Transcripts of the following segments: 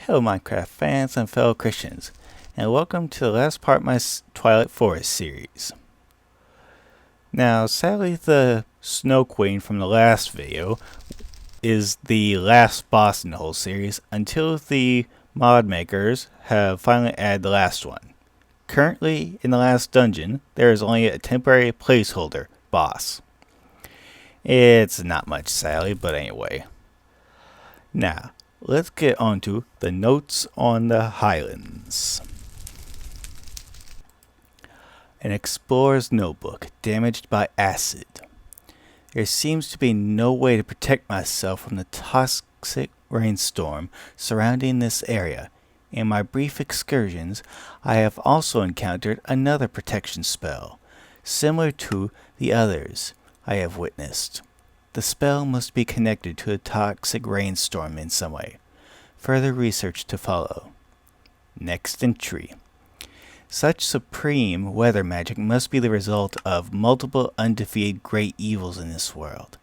Hello Minecraft fans and fellow Christians, and welcome to the last part of my Twilight Forest series. Now, sadly the Snow Queen from the last video is the last boss in the whole series until the mod makers have finally added the last one. Currently, in the last dungeon, there is only a temporary placeholder boss. It's not much sadly, but anyway. Now, let's get on to the notes on the Highlands. An explorer's notebook damaged by acid. There seems to be no way to protect myself from the toxic rainstorm surrounding this area. In my brief excursions, I have also encountered another protection spell, similar to the others I have witnessed. The spell must be connected to a toxic rainstorm in some way. Further research to follow. Next entry. Such supreme weather magic must be the result of multiple undefeated great evils in this world.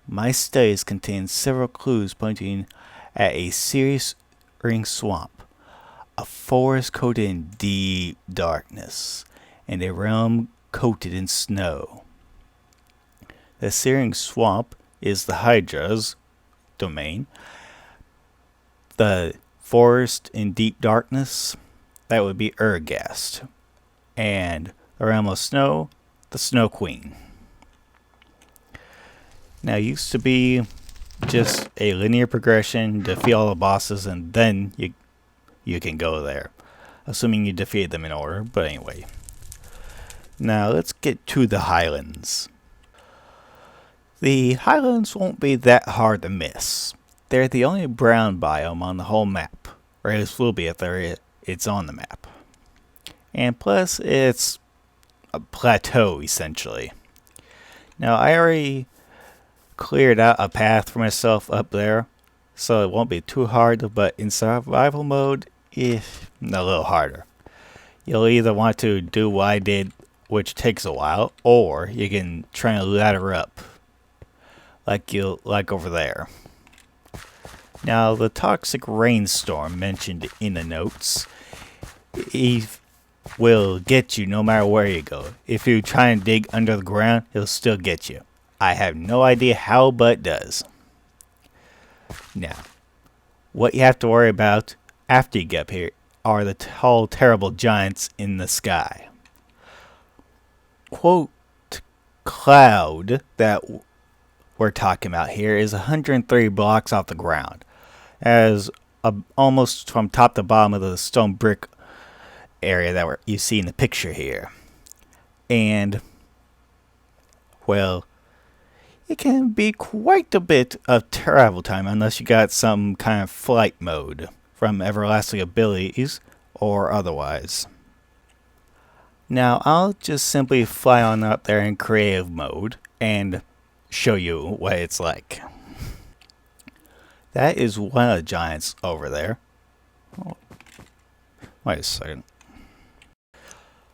My studies contain several clues pointing at a serious ring swamp, a forest coated in deep darkness, and a realm coated in snow. The Searing Swamp is the Hydra's domain. The forest in deep darkness, that would be Urgast. And the realm of snow, the Snow Queen. Now, it used to be just a linear progression, defeat all the bosses, and then you can go there. Assuming you defeated them in order, but anyway. Now, let's get to the Highlands. The Highlands won't be that hard to miss. They're the only brown biome on the whole map, or at least will be if it's on the map. And plus, it's a plateau, essentially. Now, I already cleared out a path for myself up there, so it won't be too hard, but in survival mode, a little harder. You'll either want to do what I did, which takes a while, or you can try and ladder up. Like over there. Now, the toxic rainstorm mentioned in the notes, he will get you no matter where you go. If you try and dig under the ground, he'll still get you. I have no idea how, but it does. Now, what you have to worry about after you get up here are the tall, terrible giants in the sky. Quote, cloud that we're talking about here is 103 blocks off the ground, as almost from top to bottom of the stone brick area that you see in the picture here. And, well, it can be quite a bit of travel time unless you got some kind of flight mode from everlasting abilities or otherwise. Now, I'll just simply fly on up there in creative mode and show you what it's like. That is one of the giants over there. Oh, wait a second.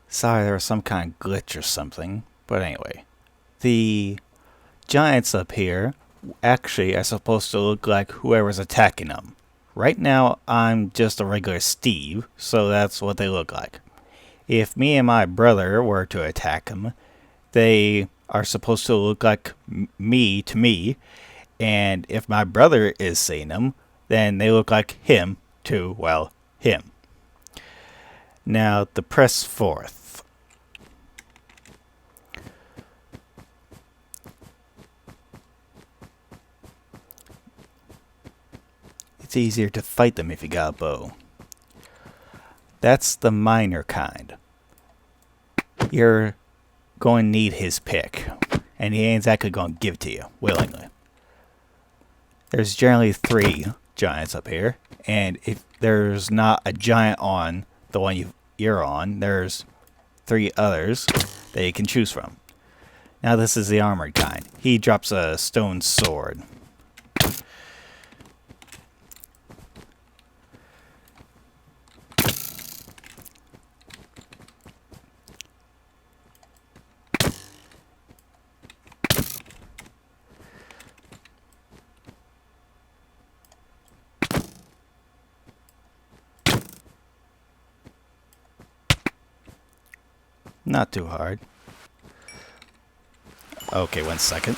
Sorry, there was some kind of glitch or something. But anyway, the giants up here actually are supposed to look like whoever's attacking them. Right now, I'm just a regular Steve, so that's what they look like. If me and my brother were to attack them, they are supposed to look like me to me, and if my brother is seeing them, then they look like him to, well, him. Now, the press forth. It's easier to fight them if you got a bow. That's the minor kind. You're going to need his pick, and he ain't exactly going to give it to you willingly. There's generally 3 giants up here, and if there's not a giant on the one you're on, there's 3 others that you can choose from. Now, this is the armored kind. He drops a stone sword. Not too hard. Okay, 1 second.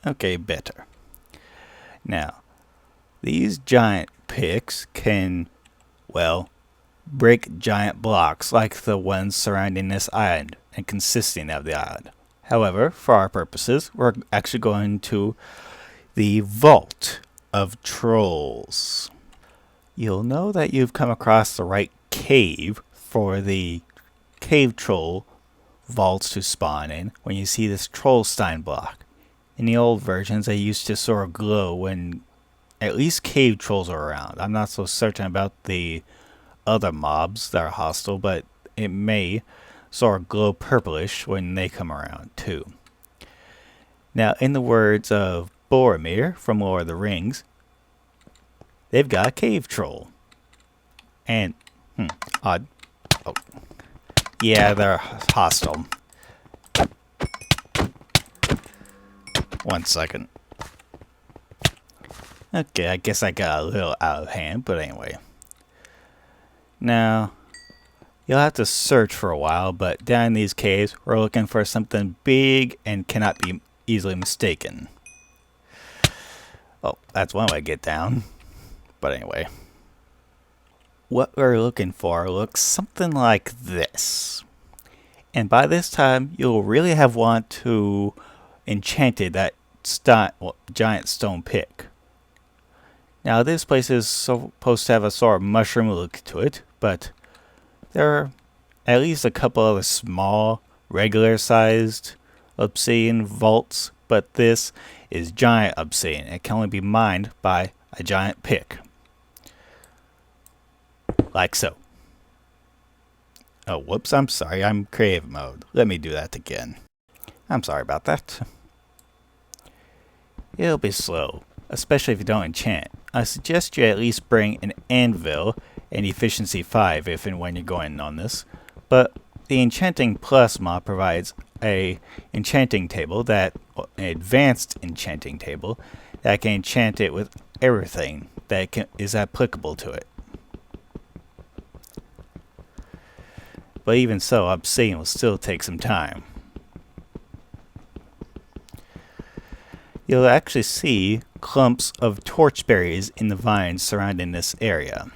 Okay, better. Now, these giant picks can, well, break giant blocks like the ones surrounding this island and consisting of the island. However, for our purposes, we're actually going to the Vault of Trolls. You'll know that you've come across the right cave for the cave troll vaults to spawn in when you see this Trollstein block. In the old versions, they used to sort of glow when at least cave trolls are around. I'm not so certain about the other mobs that are hostile, but it may sort of glow purplish when they come around too. Now, in the words of Boromir from Lord of the Rings, they've got a cave troll. And, odd. Oh. Yeah, they're hostile. 1 second. Okay, I guess I got a little out of hand, but anyway. Now, you'll have to search for a while, but down in these caves, we're looking for something big and cannot be easily mistaken. Oh, that's one way to get down. But anyway. What we're looking for looks something like this. And by this time, you'll really have want to enchanted that giant stone pick. Now, this place is supposed to have a sort of mushroom look to it, but there are at least a couple other small, regular-sized obsidian vaults, but this is giant obsidian. It can only be mined by a giant pick. Like so. Oh, whoops, I'm sorry, I'm creative mode. Let me do that again. I'm sorry about that. It'll be slow, especially if you don't enchant. I suggest you at least bring an anvil and efficiency 5 if and when you're going on this, but the Enchanting Plus mod provides an enchanting table an advanced enchanting table that can enchant it with everything that is applicable to it. But even so, obsidian will still take some time. You'll actually see clumps of torchberries in the vines surrounding this area.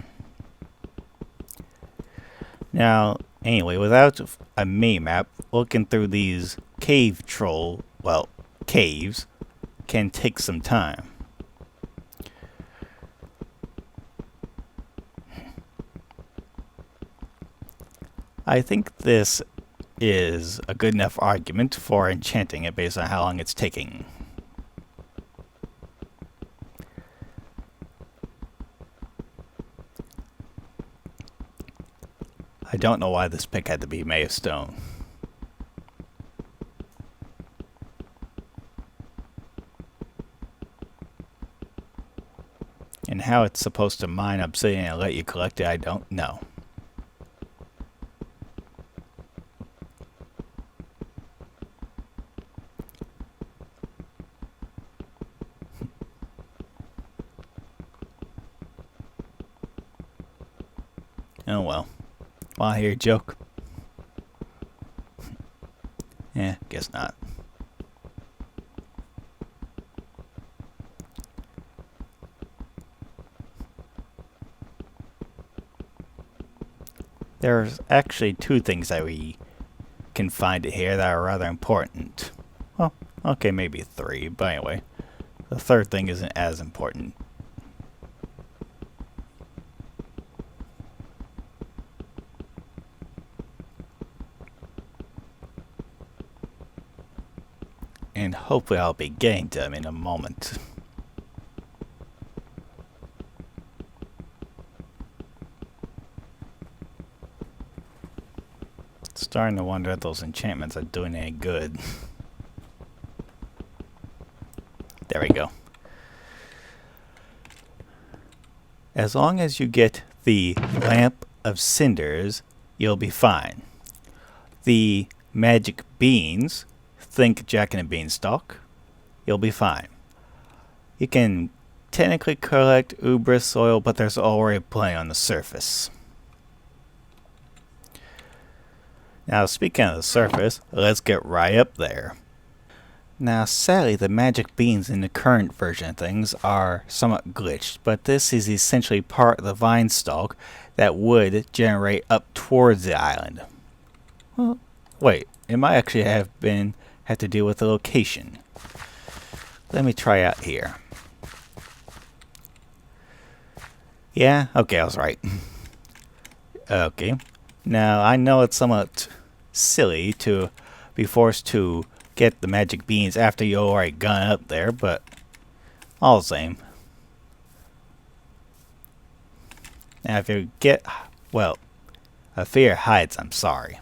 Now, anyway, without a mini-map, looking through these caves can take some time. I think this is a good enough argument for enchanting it based on how long it's taking. I don't know why this pick had to be made of stone. And how it's supposed to mine obsidian and let you collect it, I don't know. Oh well. Want to hear a joke? Yeah, guess not. There's actually two things that we can find here that are rather important. Well, okay, maybe three, but anyway. The third thing isn't as important. And hopefully I'll be getting to them in a moment. Starting to wonder if those enchantments are doing any good. There we go. As long as you get the Lamp of Cinders, you'll be fine. The magic beans, think Jack and a Beanstalk, you'll be fine. You can technically collect Ubris soil, but there's already plenty on the surface. Now, speaking of the surface, let's get right up there. Now, sadly, the magic beans in the current version of things are somewhat glitched, but this is essentially part of the vine stalk that would generate up towards the island. Well, wait, it might actually have to deal with the location. Let me try out here. Yeah, okay, I was right. Okay. Now, I know it's somewhat silly to be forced to get the magic beans after you already gone up there, but all the same. Now, if you get, well, a fear hides, I'm sorry.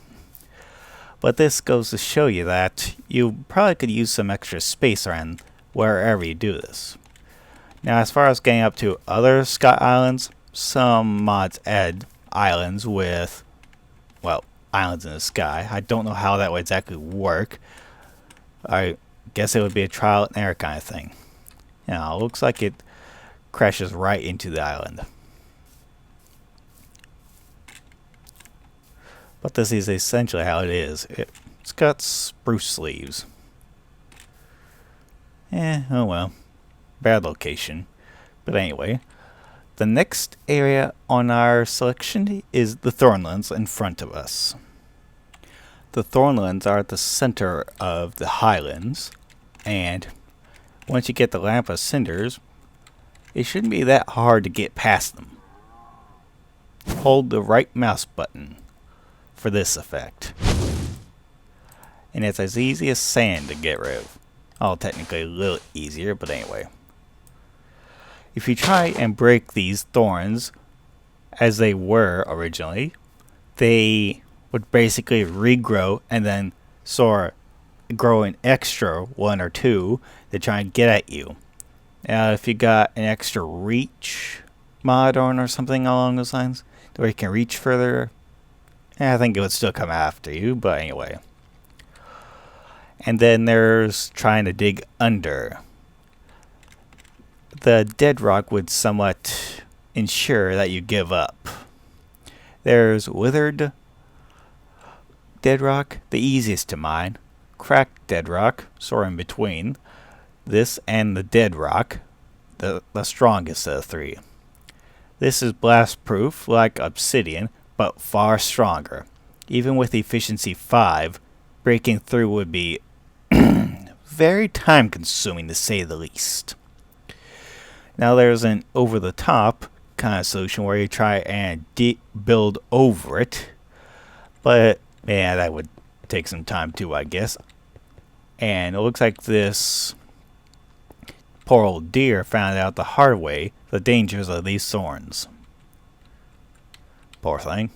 But this goes to show you that you probably could use some extra space around wherever you do this. Now, as far as getting up to other sky islands, some mods add islands with, well, islands in the sky. I don't know how that would exactly work. I guess it would be a trial and error kind of thing. Now, it looks like it crashes right into the island. But this is essentially how it is. It's got spruce leaves. Oh well. Bad location. But anyway, the next area on our selection is the Thornlands in front of us. The Thornlands are at the center of the Highlands, and once you get the Lamp of Cinders, it shouldn't be that hard to get past them. Hold the right mouse button for this effect. And it's as easy as sand to get rid of. Oh, technically a little easier, but anyway. If you try and break these thorns as they were originally, they would basically regrow and then sort of grow an extra one or two to try and get at you. Now, if you got an extra reach mod on or something along those lines, where you can reach further, I think it would still come after you, but anyway. And then there's trying to dig under. The dead rock would somewhat ensure that you give up. There's withered dead rock, the easiest to mine. Cracked dead rock, sort of in between. This and the dead rock, the strongest of the three. This is blast proof like obsidian, but far stronger. Even with efficiency 5, breaking through would be very time consuming to say the least. Now there's an over the top kind of solution where you try and build over it, but yeah, that would take some time too, I guess. And it looks like this poor old deer found out the hard way the dangers of these thorns. Poor thing.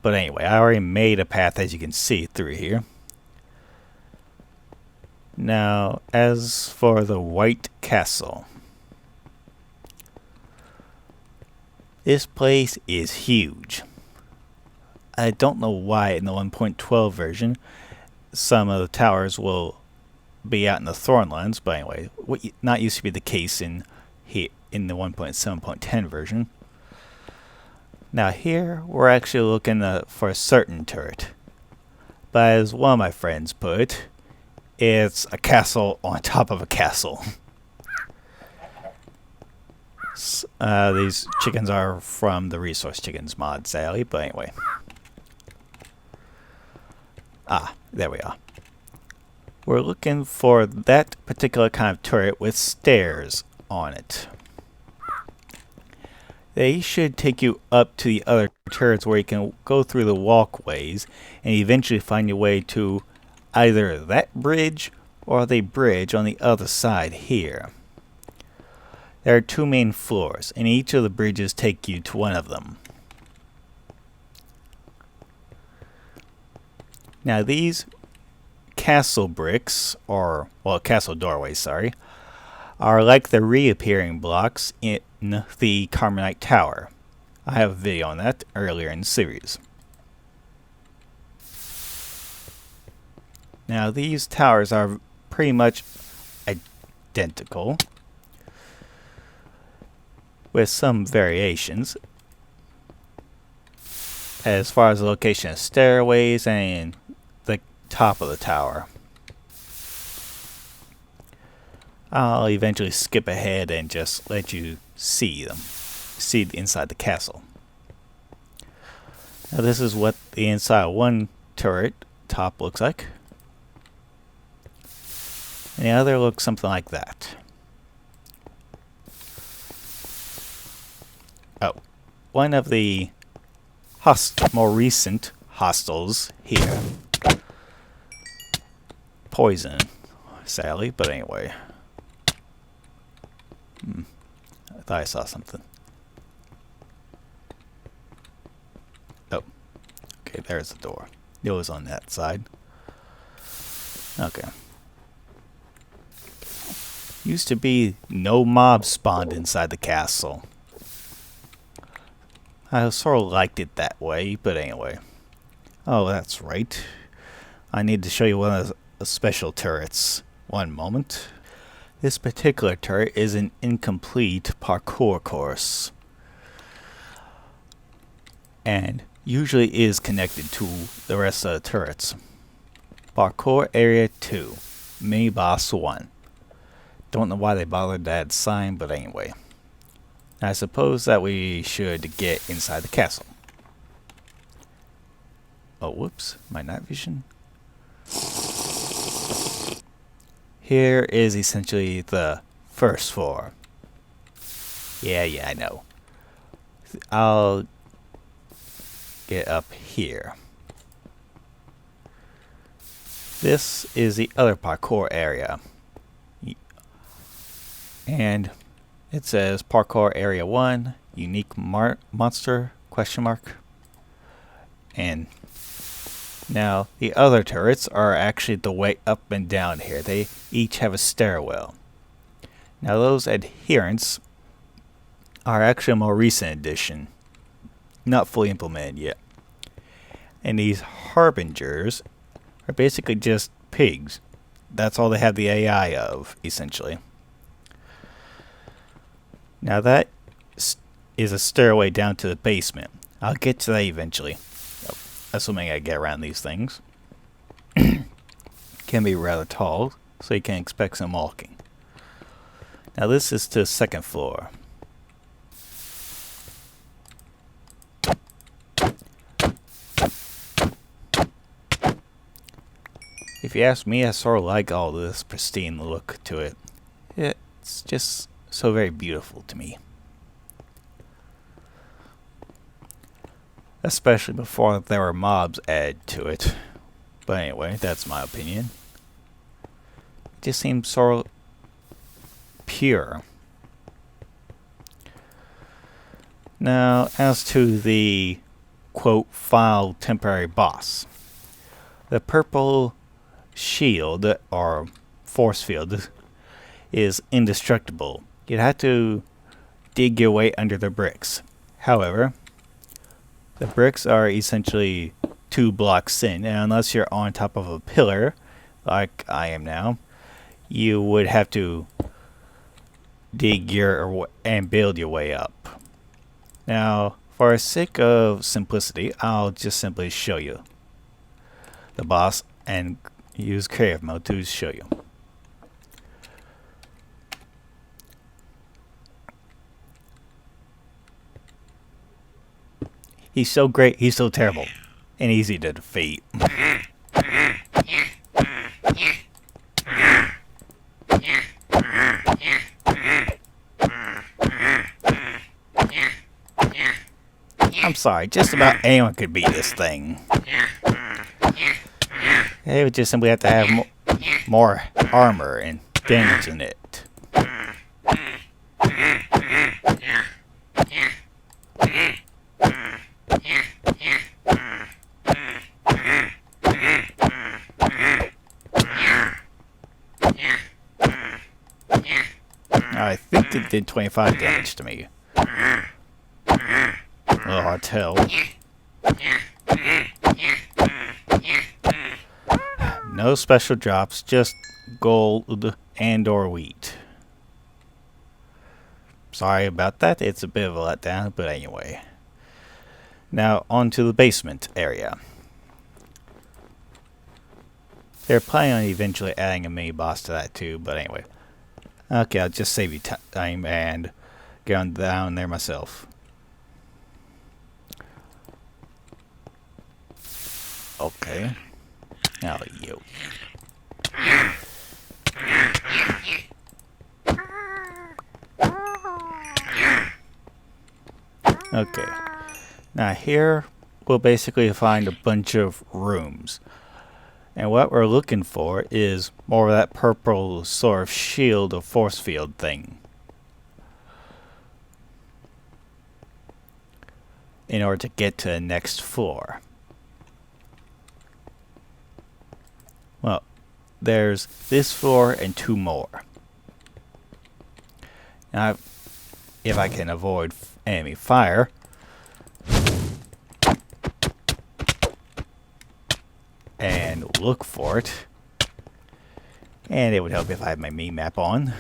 But anyway, I already made a path, as you can see through here. Now, as for the White Castle, this place is huge. I don't know why in the 1.12 version some of the towers will be out in the Thornlands, but anyway, what not used to be the case in the 1.7.10 version. Now here, we're actually looking for a certain turret. But as one of my friends put it, it's a castle on top of a castle. These chickens are from the Resource Chickens mod, sadly, but anyway. Ah, there we are. We're looking for that particular kind of turret with stairs on it. They should take you up to the other turrets where you can go through the walkways and eventually find your way to either that bridge or the bridge on the other side here. There are 2 main floors, and each of the bridges take you to one of them. Now these castle bricks, or, well, castle doorways, sorry, are like the reappearing blocks in the Carbonite Tower. I have a video on that earlier in the series. Now these towers are pretty much identical, with some variations. as far as the location of stairways and the top of the tower. I'll eventually skip ahead and just let you see them. See inside the castle. Now this is what the inside of one turret top looks like. And the other looks something like that. Oh, one of the more recent hostels here. Poison, sadly, but anyway. I thought I saw something. Oh, okay, there's the door. It was on that side. Okay. Used to be no mobs spawned inside the castle. I sort of liked it that way, but anyway. Oh, that's right. I need to show you one of the special turrets. One moment. This particular turret is an incomplete parkour course. And usually is connected to the rest of the turrets. Parkour Area 2. Mini Boss 1. Don't know why they bothered to add sign, but anyway. I suppose that we should get inside the castle. Oh, whoops. My night vision. Here is essentially the first floor. Yeah, I know. I'll get up here. This is the other parkour area. And it says Parkour Area 1, Unique Monster, ? And now the other turrets are actually the way up and down here. They each have a stairwell. Now those adherents are actually a more recent addition. Not fully implemented yet. And these harbingers are basically just pigs. That's all they have the AI of, essentially. Now that is a stairway down to the basement. I'll get to that eventually. Assuming I get around these things. Can be rather tall, so you can expect some walking. Now this is to the second floor. If you ask me, I sort of like all this pristine look to it. It's just so very beautiful to me. Especially before there were mobs added to it. But anyway, that's my opinion. It just seems sort of pure. Now, as to the quote final temporary boss. The purple shield or force field is indestructible. You'd have to dig your way under the bricks. However, the bricks are essentially 2 blocks in, and unless you're on top of a pillar, like I am now, you would have to dig and build your way up. Now, for the sake of simplicity, I'll just simply show you the boss and use creative mode to show you. He's so great, he's so terrible, and easy to defeat. I'm sorry, just about anyone could beat this thing. They would just simply have to have more armor and damage in it. I think it did 25 damage to me. Oh, I tell. No special drops, just gold and or wheat. Sorry about that, it's a bit of a letdown, but anyway. Now on to the basement area. They're planning on eventually adding a mini boss to that too, but anyway. Okay, I'll just save you time and get on down there myself. Okay. Now you. Okay. Now here we'll basically find a bunch of rooms. And what we're looking for is more of that purple sort of shield or force field thing, in order to get to the next floor. Well, there's this floor and 2 more. Now, if I can avoid enemy fire, and look for it, and it would help if I had my map on.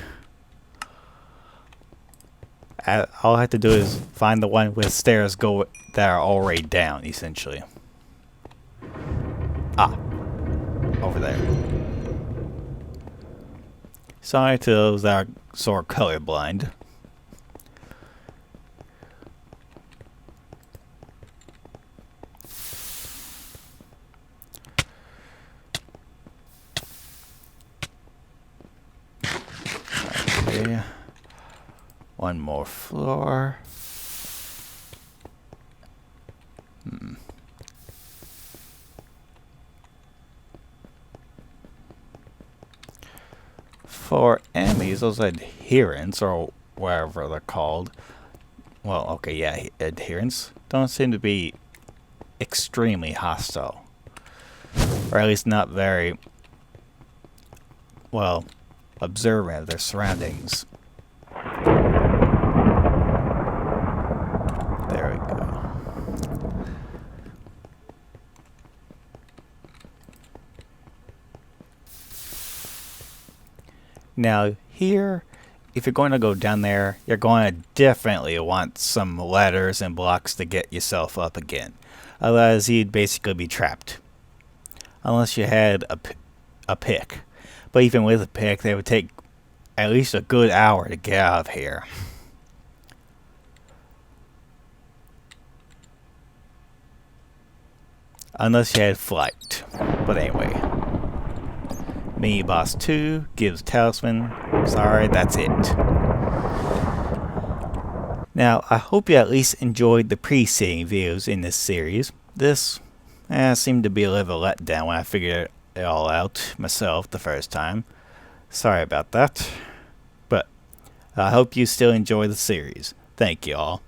All I have to do is find the one with stairs that are already down, essentially. Ah, over there. Sorry to those that are sort of colorblind. Okay. One more floor. For enemies, those adherents, or whatever they're called, well, okay, yeah, adherents, don't seem to be extremely hostile. Or at least not very, well, observant of their surroundings. There we go. Now here, if you're going to go down there, you're going to definitely want some ladders and blocks to get yourself up again. Otherwise, you'd basically be trapped. Unless you had a pick. But even with a pick, they would take at least a good hour to get out of here. Unless you had flight. But anyway. Mini Boss 2 gives Talisman. Sorry, that's it. Now, I hope you at least enjoyed the preceding videos in this series. This seemed to be a little letdown when I figured it all out myself the first time. Sorry about that. But I hope you still enjoy the series. Thank you all.